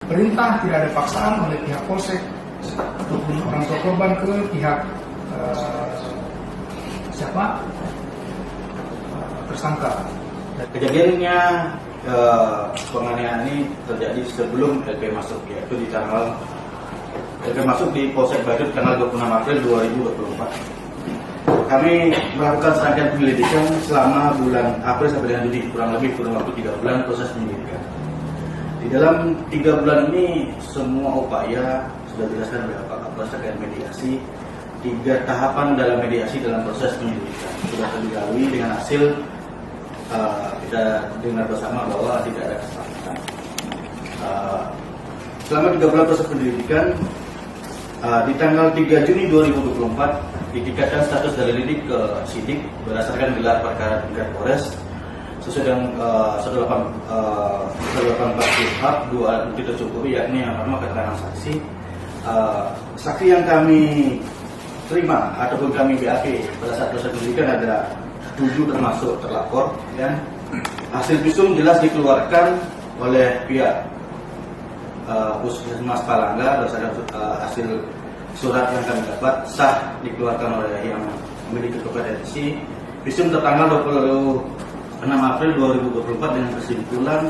perintah, tidak ada paksaan oleh pihak polsek ataupun orang tua korban ke pihak tersangka. Kejadiannya penganiayaan ini terjadi sebelum LP masuk, yaitu di tanggal LP masuk di Polsek Badut tanggal 26 April 2024. Kami melakukan serangkaian penyelidikan selama bulan April sampai dengan Juli, kurang waktu 3 bulan proses penyelidikan. Di dalam 3 bulan ini semua upaya sudah dijelaskan oleh Pak Kapolres terkait mediasi. 3 tahapan dalam mediasi dalam proses penyelidikan sudah dilalui dengan hasil kita dengar bersama bahwa tidak ada kesepakatan. Selama 3 bulan proses penyelidikan, di tanggal 3 Juni 2024 ditingkatkan status dari lidik ke sidik berdasarkan gelar perkara tingkat Polres sesuai dengan 118 Kuhap 2 alat bukti tercukupi, yakni yang pertama keterangan saksi. Saksi yang kami terima ataupun kami BAP pada saat proses penyelidikan ada 7 termasuk terlapor, dan hasil visum jelas dikeluarkan oleh pihak Puskesmas Palangga berdasarkan hasil surat yang kami dapat sah dikeluarkan oleh yang memiliki kompetensi. Visum tertanggal 26 April 2024 dengan kesimpulan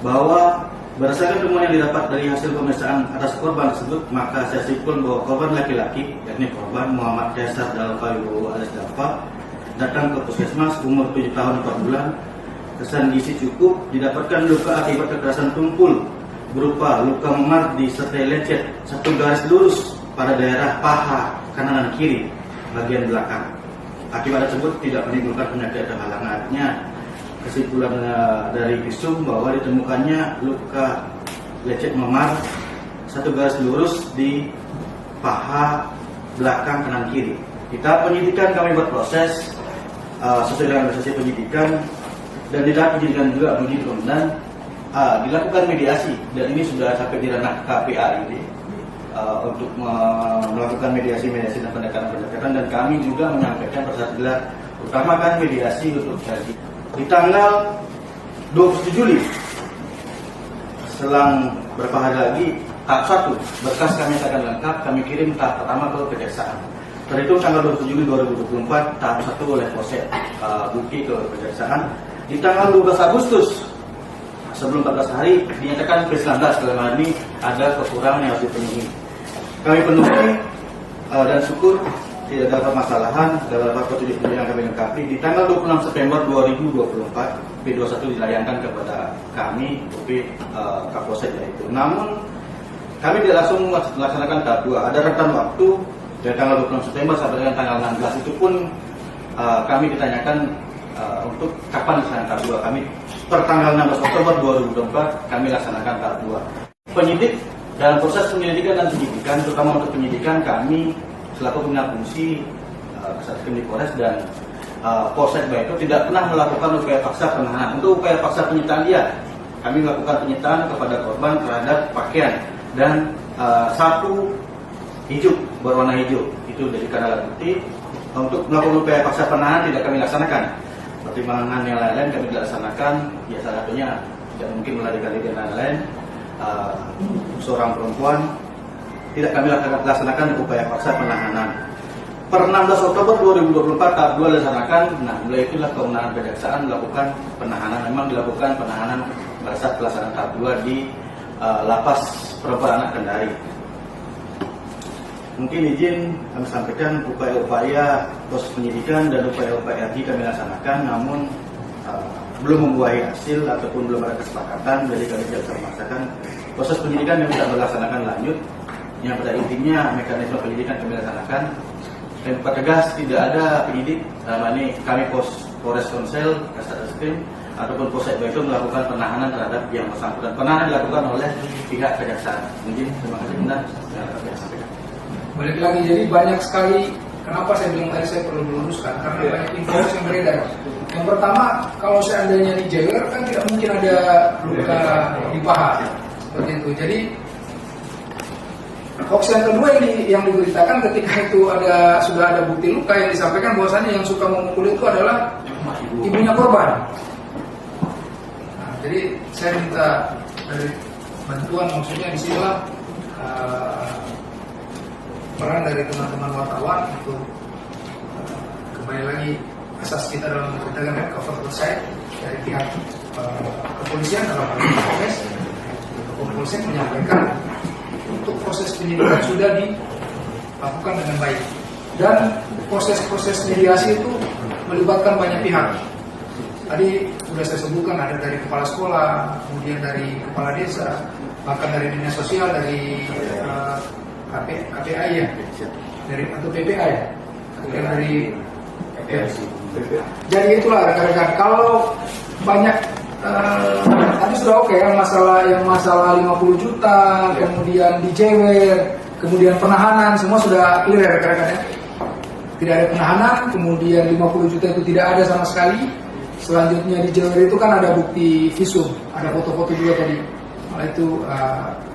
bahwa berdasarkan temuan yang didapat dari hasil pemeriksaan atas korban tersebut, maka saya simpulkan bahwa korban laki-laki, yakni korban Muhammad Desar Dalfa Wibowo alias Dalfa, datang ke puskesmas umur 7 tahun 4 bulan, kesan gizi cukup, didapatkan luka akibat kekerasan tumpul berupa luka memar disertai lecet 1 garis lurus pada daerah paha kanan dan kiri bagian belakang. Akibat tersebut tidak menimbulkan penyakit terhalang. Artinya kesimpulan dari visum bahwa ditemukannya luka lecet memar 1 garis lurus di paha belakang kanan kiri. Kita penyidikan kami buat proses sesuai dengan proses penyidikan, dan di dalam penyidikan juga penyidik dan dilakukan mediasi, dan ini sudah sampai di ranah KPA ini untuk melakukan mediasi dan pendekatan, dan kami juga menyampaikan pada saat gelar utamakan mediasi untuk jadi di tanggal 27 Juli selang beberapa hari lagi tahap 1 berkas kami akan lengkap, kami kirim tahap pertama ke kejaksaan. Terhitung tanggal 27 Juli 2024 tahap 1 oleh Polsek bukti ke kejaksaan. Di tanggal 12 Agustus sebelum 14 hari dinyatakan P19 dalam ini ada kekurangan yang harus dipenuhi. Kami penuhi dan syukur tidak ada permasalahan dalam petunjuk yang kami lengkapi. Di tanggal 26 September 2024 P21 dilayangkan kepada kami Kapolsek itu. Namun kami tidak langsung melaksanakan tahap 2. Ada rentan waktu dari tanggal 26 September sampai dengan tanggal 16. Itu pun kami ditanyakan untuk kapan dilaksanakan tahap 2. Kami per tanggal 16 Oktober 2024 kami laksanakan tahap 2. Penyidik dalam proses penyelidikan dan penyidikan, terutama untuk penyidikan, kami selaku pembina fungsi Kesatuan di Polres dan Polsek Baitu tidak pernah melakukan upaya paksa penahanan. Untuk upaya paksa penyitaan kami melakukan penyitaan kepada korban terhadap pakaian dan 1 hijau berwarna hijau itu dari alat bukti. Untuk melakukan upaya paksa penahanan tidak kami laksanakan. Pertimbangan yang lain-lain kami tidak laksanakan. Ya, salah satunya tidak mungkin melarikan diri dan lain-lain. Seorang perempuan tidak kami laksanakan upaya paksa penahanan. Per 16 Oktober 2024 tahap 2 dilaksanakan. Nah, mulai itulah kewenangan kejaksaan melakukan penahanan. Memang dilakukan penahanan pada saat pelaksanaan tahap 2 di Lapas Perempuan Anak Kendari. Mungkin izin kami sampaikan upaya-upaya proses penyidikan dan upaya-upaya RG kami laksanakan, namun belum membuahai hasil ataupun belum ada kesepakatan. Jadi kami tidak bisa memaksakan proses penyidikan yang tidak melaksanakan lanjut. Yang pada intinya mekanisme penyidikan kami laksanakan. Dan tegas tidak ada penyidik, dalam ini kami Polres Konsel, Kasat-Reskrim ataupun Polsek Baitu melakukan penahanan terhadap yang bersangkutan. Penahanan dilakukan oleh pihak kejaksaan. Mungkin terima kasih benar yang saya sampaikan. Balik lagi, jadi banyak sekali. Kenapa saya bilang tadi saya perlu meluruskan? Karena banyak informasi yang beredar. Yang pertama, kalau seandainya di jewer kan tidak mungkin ada luka di paha seperti itu. Jadi hoax yang kedua yang diberitakan ketika itu sudah ada bukti luka yang disampaikan bahwasannya yang suka memukul itu adalah ibunya korban. Nah, jadi saya minta dari bantuan, maksudnya disinilah peran dari teman-teman wartawan untuk kembali lagi asas kita dalam mengerjakan cover site dari pihak kepolisian dalam hal ini Polres. Kepolisian menyampaikan untuk proses penyidikan sudah dilakukan dengan baik, dan proses-proses mediasi itu melibatkan banyak pihak. Tadi sudah saya sebutkan, ada dari kepala sekolah, kemudian dari kepala desa, bahkan dari dinas sosial, dari KPA ya, dari atau PPA ya, kemudian dari jadi itulah rekan-rekan. Kalau banyak tadi sudah oke yang masalah 50 juta, kemudian dijewer, kemudian penahanan, semua sudah clear ya rekan-rekan ya. Tidak ada penahanan, kemudian 50 juta itu tidak ada sama sekali. Selanjutnya dijewer itu kan ada bukti visum, ada foto-foto juga tadi. Malah itu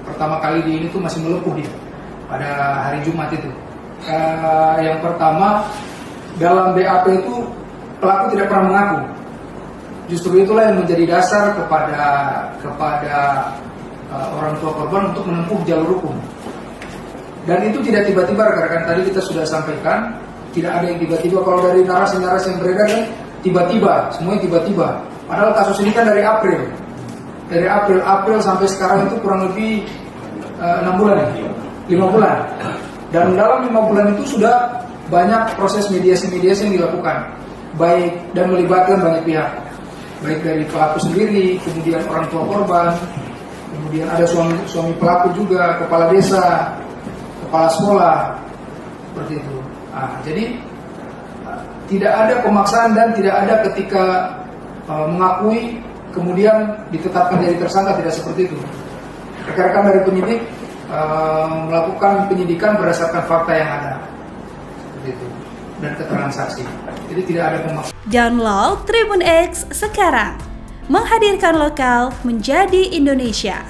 pertama kali di ini tuh masih melepuh dia pada hari Jumat itu. Yang pertama, dalam BAP itu pelaku tidak pernah mengaku. Justru itulah yang menjadi dasar kepada orang tua korban untuk menempuh jalur hukum. Dan itu tidak tiba-tiba, rekan-rekan, tadi kita sudah sampaikan, tidak ada yang tiba-tiba. Kalau dari narasi-narasi yang beredar kan tiba-tiba, semuanya tiba-tiba. Padahal kasus ini kan dari April sampai sekarang itu kurang lebih 6 bulan ya, 5 bulan. Dan dalam 5 bulan itu sudah banyak proses mediasi-mediasi yang dilakukan, baik dan melibatkan banyak pihak, baik dari pelaku sendiri, kemudian orang tua korban, kemudian ada suami pelaku juga, kepala desa, kepala sekolah, seperti itu. Jadi tidak ada pemaksaan dan tidak ada ketika mengakui kemudian ditetapkan jadi tersangka, tidak seperti itu. Rekan-rekan dari penyidik melakukan penyidikan berdasarkan fakta yang ada, seperti itu, dan keterangan saksi. Jadi tidak ada pemaksaan. Download Tribun X sekarang, menghadirkan lokal menjadi Indonesia.